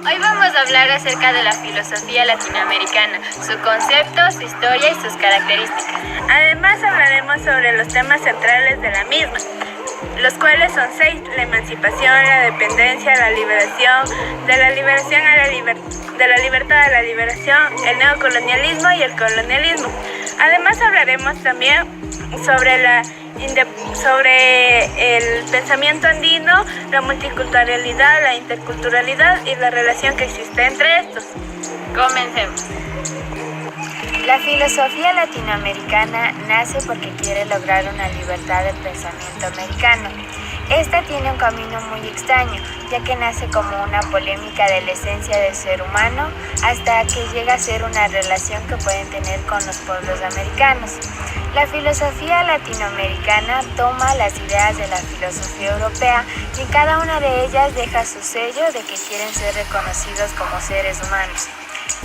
Hoy vamos a hablar acerca de la filosofía latinoamericana, su concepto, su historia y sus características. Además hablaremos sobre los temas centrales de la misma, los cuales son 6: la emancipación, la dependencia, la liberación, de la liberación a de la libertad a la liberación, el neocolonialismo y el colonialismo. Además hablaremos también sobre el pensamiento andino, la multiculturalidad, la interculturalidad y la relación que existe entre estos. Comencemos. La filosofía latinoamericana nace porque quiere lograr una libertad de pensamiento americano. Esta tiene un camino muy extraño, ya que nace como una polémica de la esencia del ser humano hasta que llega a ser una relación que pueden tener con los pueblos americanos. La filosofía latinoamericana toma las ideas de la filosofía europea y en cada una de ellas deja su sello de que quieren ser reconocidos como seres humanos.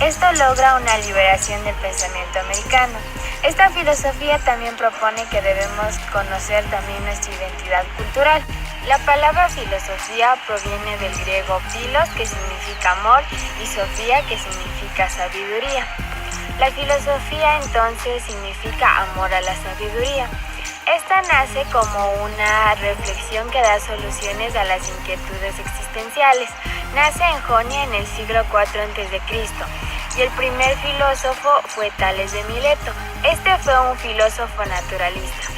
Esto logra una liberación del pensamiento americano. Esta filosofía también propone que debemos conocer también nuestra identidad cultural. La palabra filosofía proviene del griego philos, que significa amor, y sofía, que significa sabiduría. La filosofía entonces significa amor a la sabiduría. Esta nace como una reflexión que da soluciones a las inquietudes existenciales. Nace en Jonia en el siglo IV a.C. y el primer filósofo fue Tales de Mileto. Este fue un filósofo naturalista.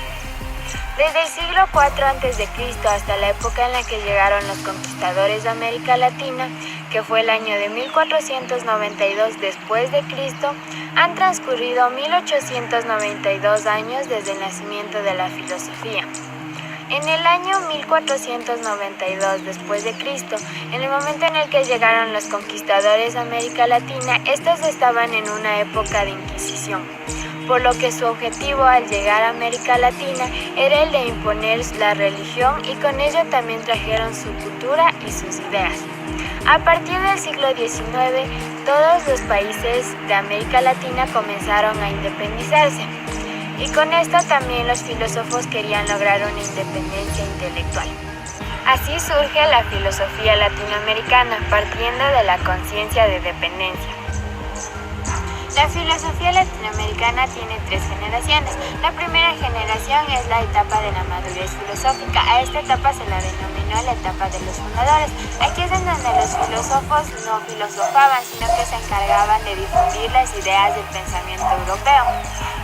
Desde el siglo IV a.C. hasta la época en la que llegaron los conquistadores de América Latina, que fue el año de 1492 después de Cristo, han transcurrido 1892 años desde el nacimiento de la filosofía. En el año 1492 después de Cristo, en el momento en el que llegaron los conquistadores a América Latina, estos estaban en una época de Inquisición, por lo que su objetivo al llegar a América Latina era el de imponer la religión y con ello también trajeron su cultura y sus ideas. A partir del siglo XIX, todos los países de América Latina comenzaron a independizarse. Y con esto también los filósofos querían lograr una independencia intelectual. Así surge la filosofía latinoamericana, partiendo de la conciencia de dependencia. La filosofía latinoamericana tiene 3 generaciones. La primera generación es la etapa de la madurez filosófica. A esta etapa se la denominó la etapa de los fundadores. Aquí es en donde los filósofos no filosofaban, sino que se encargaban de difundir las ideas del pensamiento europeo.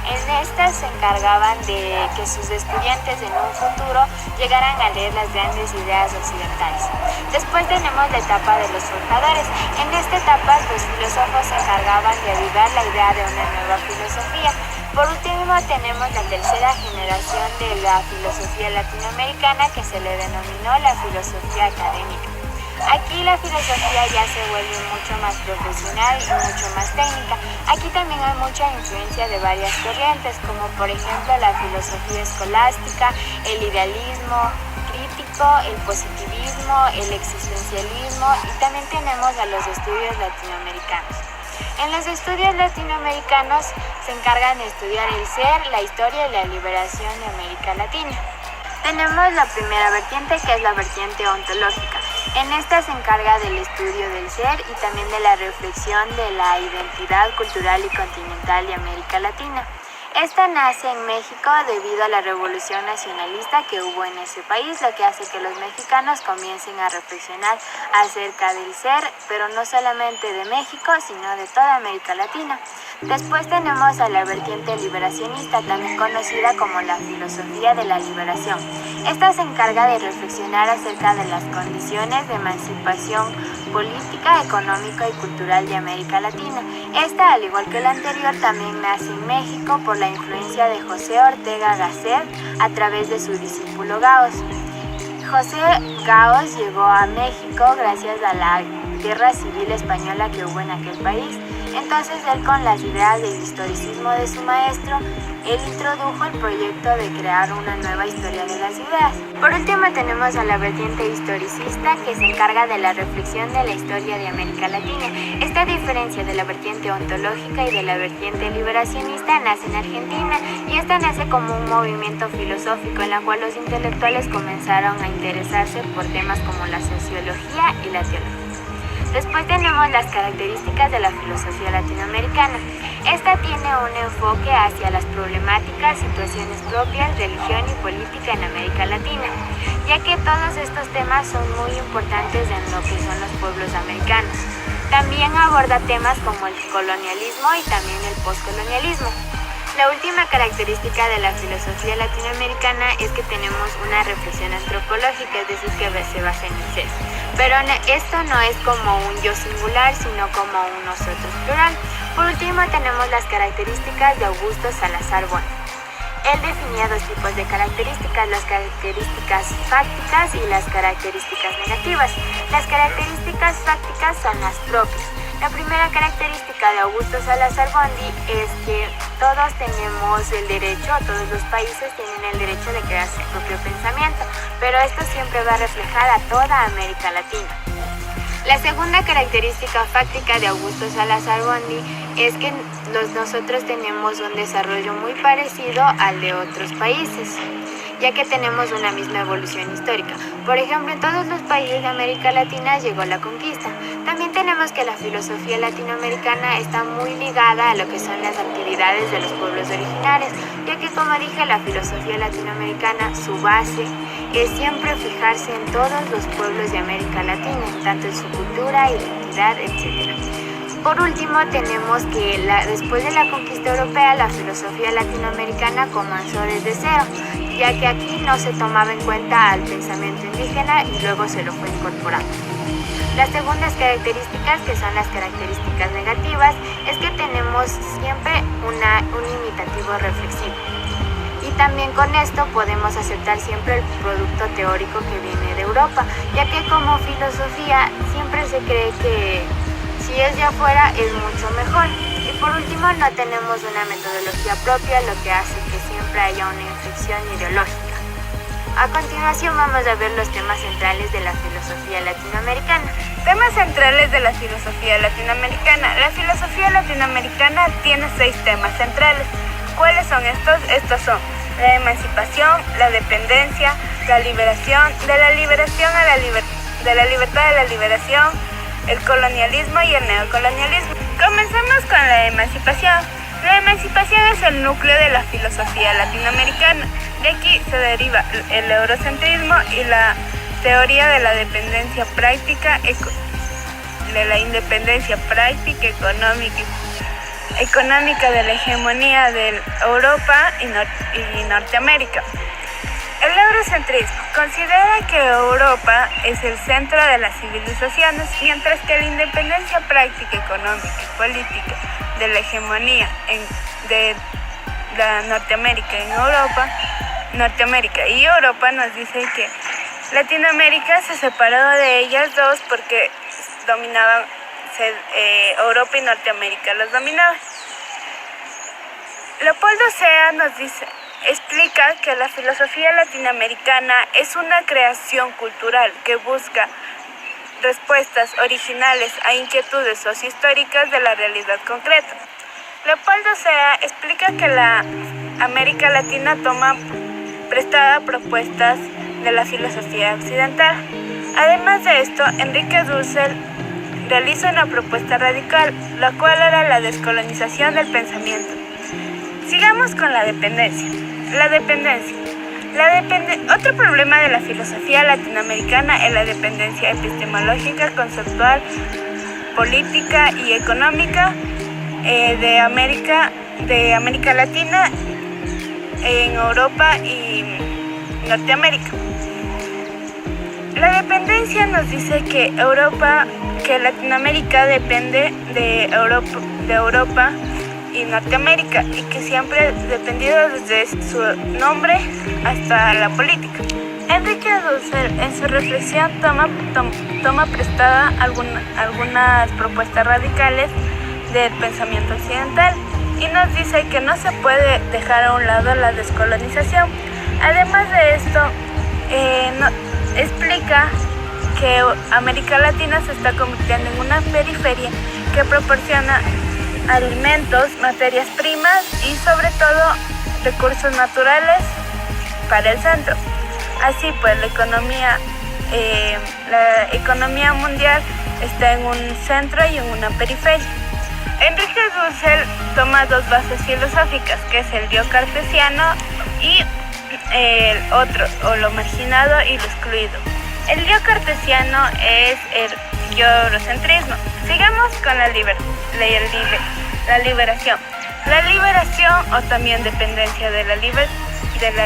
En estas se encargaban de que sus estudiantes en un futuro llegaran a leer las grandes ideas occidentales. Después tenemos la etapa de los forjadores. En esta etapa los filósofos se encargaban de avivar la idea de una nueva filosofía. Por último tenemos la tercera generación de la filosofía latinoamericana, que se le denominó la filosofía académica. Aquí la filosofía ya se vuelve mucho más profesional y mucho más técnica. Aquí también hay mucha influencia de varias corrientes, como por ejemplo la filosofía escolástica, el idealismo crítico, el positivismo, el existencialismo, y también tenemos a los estudios latinoamericanos. En los estudios latinoamericanos se encargan de estudiar el ser, la historia y la liberación de América Latina. Tenemos la primera vertiente, que es la vertiente ontológica. En esta se encarga del estudio del ser y también de la reflexión de la identidad cultural y continental de América Latina. Esta nace en México debido a la revolución nacionalista que hubo en ese país, lo que hace que los mexicanos comiencen a reflexionar acerca del ser, pero no solamente de México, sino de toda América Latina. Después tenemos a la vertiente liberacionista, también conocida como la filosofía de la liberación. Esta se encarga de reflexionar acerca de las condiciones de emancipación política, económica y cultural de América Latina. Esta, al igual que la anterior, también nace en México por la influencia de José Ortega Gasset a través de su discípulo Gauss. José Gauss llegó a México gracias a la guerra civil española que hubo en aquel país. Entonces él, con las ideas del historicismo de su maestro, él introdujo el proyecto de crear una nueva historia de las ideas. Por último tenemos a la vertiente historicista, que se encarga de la reflexión de la historia de América Latina. Esta diferencia de la vertiente ontológica y de la vertiente liberacionista nace en Argentina, y esta nace como un movimiento filosófico en la cual los intelectuales comenzaron a interesarse por temas como la sociología y la teología. Después tenemos las características de la filosofía latinoamericana. Esta tiene un enfoque hacia las problemáticas, situaciones propias, religión y política en América Latina, ya que todos estos temas son muy importantes en lo que son los pueblos americanos. También aborda temas como el colonialismo y también el postcolonialismo. La última característica de la filosofía latinoamericana es que tenemos una reflexión antropológica, es decir, que se basa en el ser. Pero esto no es como un yo singular, sino como un nosotros plural. Por último, tenemos las características de Augusto Salazar Bondy. Él definía dos tipos de características, las características fácticas y las características negativas. Las características fácticas son las propias. La primera característica de Augusto Salazar Bondy es que todos tenemos el derecho, todos los países tienen el derecho de crear su propio pensamiento, pero esto siempre va a reflejar a toda América Latina. La segunda característica fáctica de Augusto Salazar Bondy es que nosotros tenemos un desarrollo muy parecido al de otros países, ya que tenemos una misma evolución histórica. Por ejemplo, en todos los países de América Latina llegó la conquista. También tenemos que la filosofía latinoamericana está muy ligada a lo que son las actividades de los pueblos originarios, ya que, como dije, la filosofía latinoamericana, su base es siempre fijarse en todos los pueblos de América Latina, tanto en su cultura, identidad, etc. Por último, tenemos que después de la conquista europea, la filosofía latinoamericana comenzó desde cero, ya que aquí no se tomaba en cuenta al pensamiento indígena y luego se lo fue incorporando. Las segundas características, que son las características negativas, es que tenemos siempre un imitativo reflexivo. Y también con esto podemos aceptar siempre el producto teórico que viene de Europa, ya que como filosofía siempre se cree que si es de afuera es mucho mejor. Y por último, no tenemos una metodología propia, lo que hace que siempre haya una inflexión ideológica. A continuación vamos a ver los temas centrales de la filosofía latinoamericana. Temas centrales de la filosofía latinoamericana. La filosofía latinoamericana tiene 6 temas centrales. ¿Cuáles son estos? Estos son la emancipación, la dependencia, la liberación, de la liberación a de la libertad a la liberación, el colonialismo y el neocolonialismo. Comencemos con la emancipación. La emancipación es el núcleo de la filosofía latinoamericana. De aquí se deriva el eurocentrismo y la teoría de la dependencia práctica, de la independencia práctica, económica de la hegemonía de Europa y Norteamérica. El eurocentrismo considera que Europa es el centro de las civilizaciones, mientras que la independencia práctica, económica y política de la hegemonía de la Norteamérica y Europa nos dice que Latinoamérica se separó de ellas dos porque Europa y Norteamérica los dominaban. Leopoldo Sea explica que la filosofía latinoamericana es una creación cultural que busca respuestas originales a inquietudes sociohistóricas de la realidad concreta. Leopoldo Sea explica que la América Latina toma prestada propuestas de la filosofía occidental. Además de esto, Enrique Dussel realiza una propuesta radical, la cual era la descolonización del pensamiento. Sigamos con la dependencia. Otro problema de la filosofía latinoamericana es la dependencia epistemológica, conceptual, política y económica de América Latina en Europa y Norteamérica. La dependencia nos dice que Latinoamérica depende de Europa y Norteamérica, y que siempre ha dependido desde su nombre hasta la política. Enrique Dussel en su reflexión toma prestada algunas propuestas radicales del pensamiento occidental y nos dice que no se puede dejar a un lado la descolonización. Además de esto, explica que América Latina se está convirtiendo en una periferia que proporciona alimentos, materias primas y sobre todo recursos naturales para el centro. Así pues, la economía mundial está en un centro y en una periferia. Enrique Dussel toma dos bases filosóficas, que es el yo cartesiano y el otro, o lo marginado y lo excluido. El yo cartesiano es el yo eurocentrismo. Sigamos con la liberación. La liberación, o también dependencia de la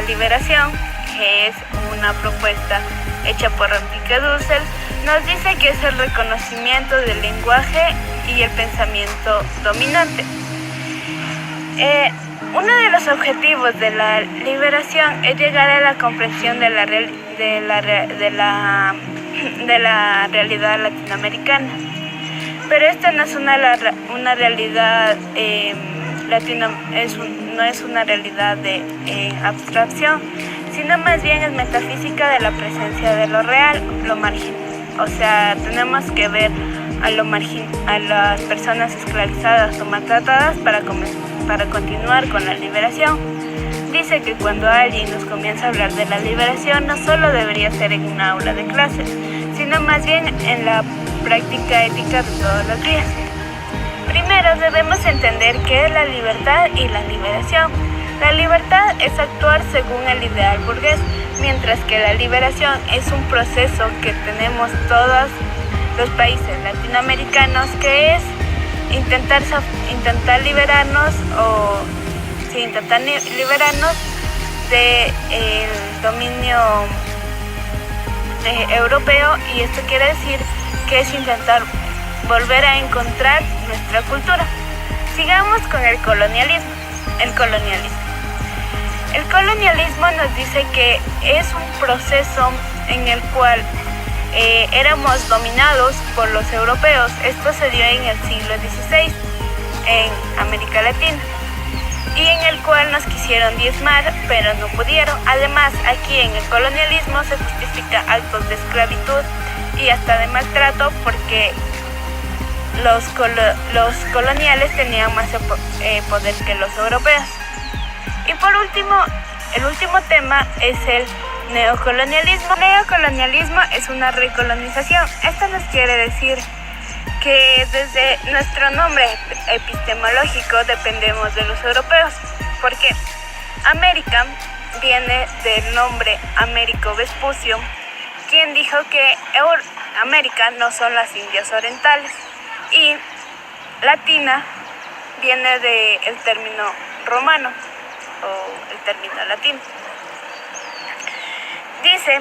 liberación, que es una propuesta hecha por Enrique Dussel, nos dice que es el reconocimiento del lenguaje y el pensamiento dominante. Uno de los objetivos de la liberación es llegar a la comprensión de la realidad latinoamericana. Pero esta no es una realidad no es una realidad de abstracción, sino más bien es metafísica de la presencia de lo real, lo marginal. O sea, tenemos que ver a las personas esclavizadas o maltratadas para continuar con la liberación. Dice que cuando alguien nos comienza a hablar de la liberación, no solo debería ser en una aula de clases, sino más bien en la práctica ética de todos los días. Primero debemos entender qué es la libertad y la liberación. La libertad es actuar según el ideal burgués, mientras que la liberación es un proceso que tenemos todos los países latinoamericanos, que es intentar liberarnos del dominio europeo, y esto quiere decir que es intentar volver a encontrar nuestra cultura. Sigamos con el colonialismo. El colonialismo nos dice que es un proceso en el cual éramos dominados por los europeos. Esto se dio en el siglo XVI en América Latina, y en el cual nos quisieron diezmar, pero no pudieron. Además, aquí en el colonialismo se justifica actos de esclavitud y hasta de maltrato, porque los coloniales tenían más poder que los europeos. Y por último, el último tema es el neocolonialismo. El neocolonialismo es una recolonización. Esto nos quiere decir que desde nuestro nombre epistemológico dependemos de los europeos. ¿Por qué? América viene del nombre Américo Vespucio, quien dijo que América no son las Indias orientales, y latina viene del término romano o el término latino. Dice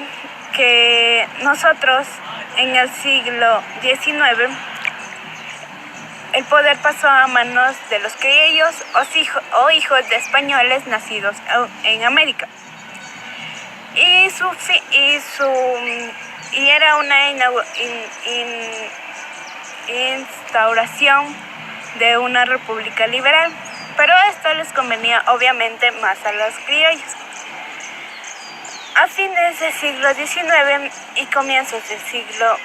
que nosotros en el siglo XIX el poder pasó a manos de los criollos o hijos de españoles nacidos en América. Y era una instauración de una república liberal, pero esto les convenía obviamente más a los criollos. A fines del siglo XIX y comienzos del siglo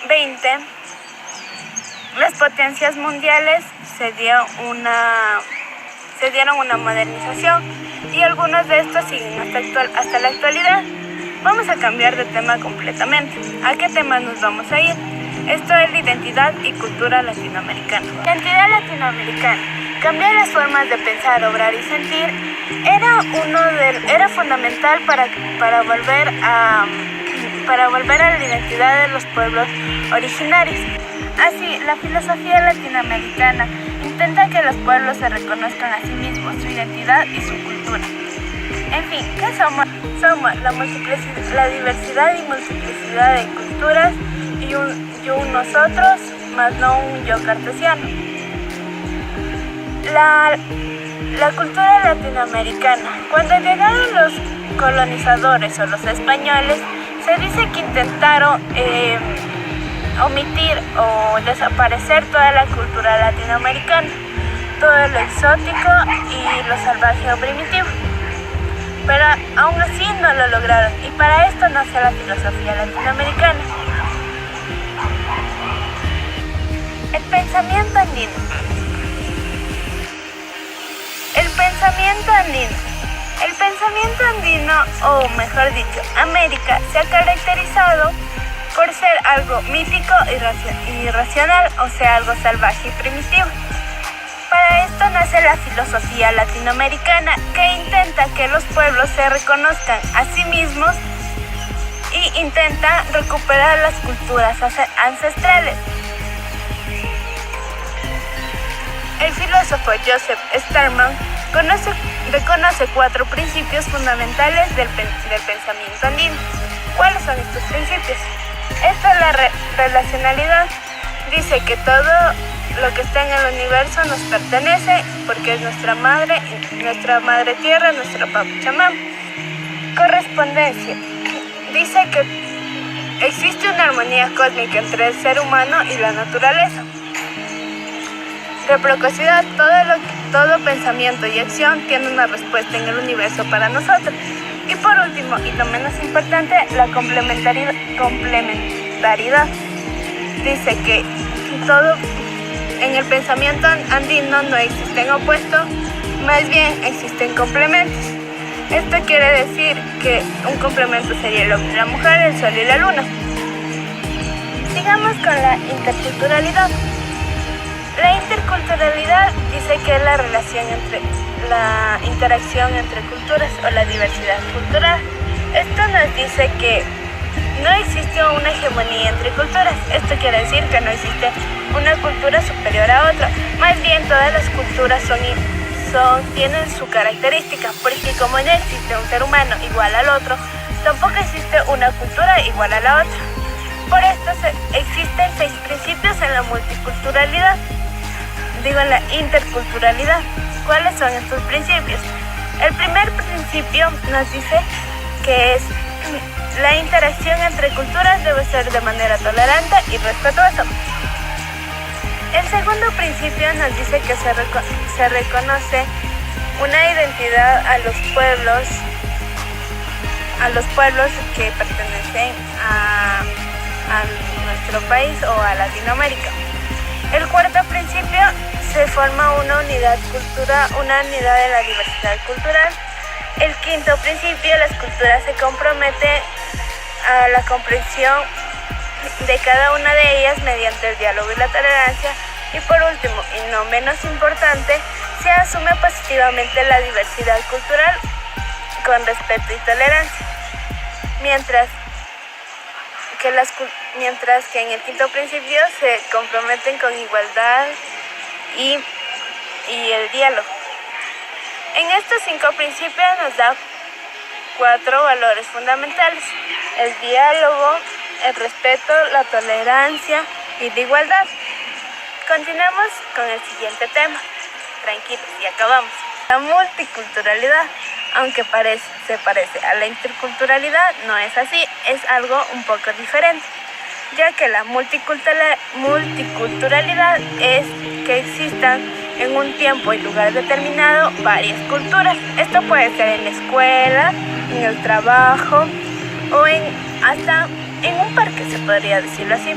XX, las potencias mundiales se dieron una modernización, y algunos de estos siguen hasta la actualidad. Vamos a cambiar de tema completamente. ¿A qué tema nos vamos a ir? Esto es la identidad y cultura latinoamericana. Identidad latinoamericana. Cambiar las formas de pensar, obrar y sentir era fundamental para volver a la identidad de los pueblos originarios. Así, la filosofía latinoamericana intenta que los pueblos se reconozcan a sí mismos, su identidad y su cultura. En fin, ¿qué somos? Somos la diversidad y multiplicidad de culturas y un nosotros, más no un yo cartesiano. La cultura latinoamericana. Cuando llegaron los colonizadores o los españoles, se dice que intentaron omitir o desaparecer toda la cultura latinoamericana, todo lo exótico y lo salvaje o primitivo. Pero aún así no lo lograron, y para esto nace la filosofía latinoamericana. El pensamiento andino. El pensamiento andino, o mejor dicho, América, se ha caracterizado por ser algo mítico, irracional, o sea, algo salvaje y primitivo. Para esto nace la filosofía latinoamericana, que intenta que los pueblos se reconozcan a sí mismos y intenta recuperar las culturas ancestrales. El filósofo Joseph Starman reconoce 4 principios fundamentales del pensamiento andino. ¿Cuáles son estos principios? Esta es la relacionalidad. Dice que todo lo que está en el universo nos pertenece porque es nuestra madre tierra, nuestra Pachamama. Correspondencia. Dice que existe una armonía cósmica entre el ser humano y la naturaleza. Reciprocidad. Todo pensamiento y acción tiene una respuesta en el universo para nosotros. Y por último, y no menos importante, la complementariedad. Dice que en el pensamiento andino no existen opuestos, más bien existen complementos. Esto quiere decir que un complemento sería el hombre y la mujer, el sol y la luna. Sigamos con la interculturalidad. La interculturalidad dice que es la interacción entre culturas o la diversidad cultural. Esto nos dice que no existe una hegemonía entre culturas. Esto quiere decir que no existe una cultura superior a otra. Más bien todas las culturas tienen su característica, porque como no existe un ser humano igual al otro, tampoco existe una cultura igual a la otra. Por esto existen 6 principios en la multiculturalidad. En la interculturalidad. ¿Cuáles son estos principios? El primer principio nos dice que es la interacción entre culturas debe ser de manera tolerante y respetuosa. El segundo principio nos dice que se reconoce una identidad a los pueblos que pertenecen a nuestro país o a Latinoamérica. El cuarto principio, se forma una unidad de la diversidad cultural. El quinto principio, las culturas se comprometen a la comprensión de cada una de ellas mediante el diálogo y la tolerancia. Y por último, y no menos importante, se asume positivamente la diversidad cultural con respeto y tolerancia. Mientras que en el quinto principio se comprometen con igualdad y el diálogo. En estos 5 principios nos da 4 valores fundamentales: el diálogo, el respeto, la tolerancia y la igualdad. Continuamos con el siguiente tema. Tranquilos, y acabamos. La multiculturalidad, aunque se parece a la interculturalidad, no es así, es algo un poco diferente, ya que la multiculturalidad es que existan en un tiempo y lugar determinado varias culturas. Esto puede ser en la escuela, en el trabajo o hasta en un parque, se podría decirlo así.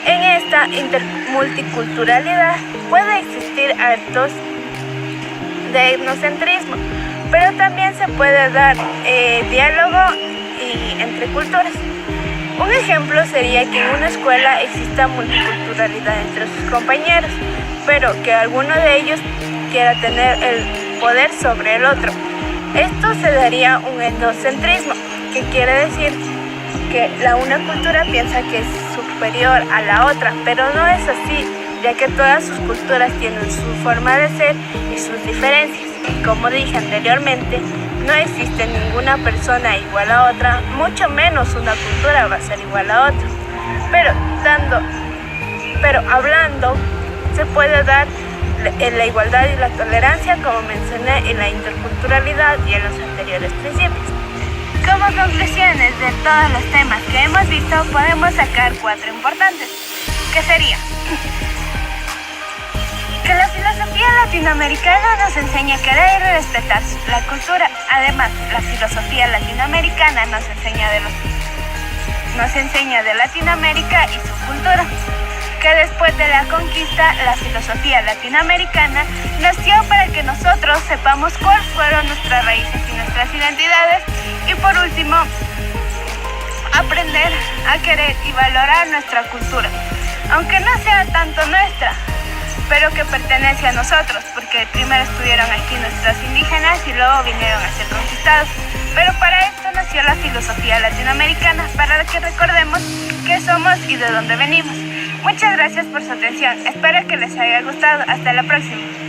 En esta multiculturalidad puede existir actos de etnocentrismo, pero también se puede dar diálogo entre culturas. Un ejemplo sería que en una escuela exista multiculturalidad entre sus compañeros, pero que alguno de ellos quiera tener el poder sobre el otro. Esto se daría un etnocentrismo, que quiere decir que una cultura piensa que es superior a la otra, pero no es así, ya que todas sus culturas tienen su forma de ser y sus diferencias. Como dije anteriormente, no existe ninguna persona igual a otra, mucho menos una cultura va a ser igual a otra. Pero hablando, se puede dar en la igualdad y la tolerancia, como mencioné en la interculturalidad y en los anteriores principios. Como conclusiones de todos los temas que hemos visto, podemos sacar 4 importantes, que sería que la filosofía latinoamericana nos enseña a querer y respetar la cultura. Además, la filosofía latinoamericana nos enseña de Latinoamérica y su cultura. Que después de la conquista, la filosofía latinoamericana nació para que nosotros sepamos cuáles fueron nuestras raíces y nuestras identidades. Y por último, aprender a querer y valorar nuestra cultura, aunque no sea tanto nuestra, pero que pertenece a nosotros, porque primero estuvieron aquí nuestros indígenas y luego vinieron a ser conquistados. Pero para esto nació la filosofía latinoamericana, para que recordemos qué somos y de dónde venimos. Muchas gracias por su atención, espero que les haya gustado. Hasta la próxima.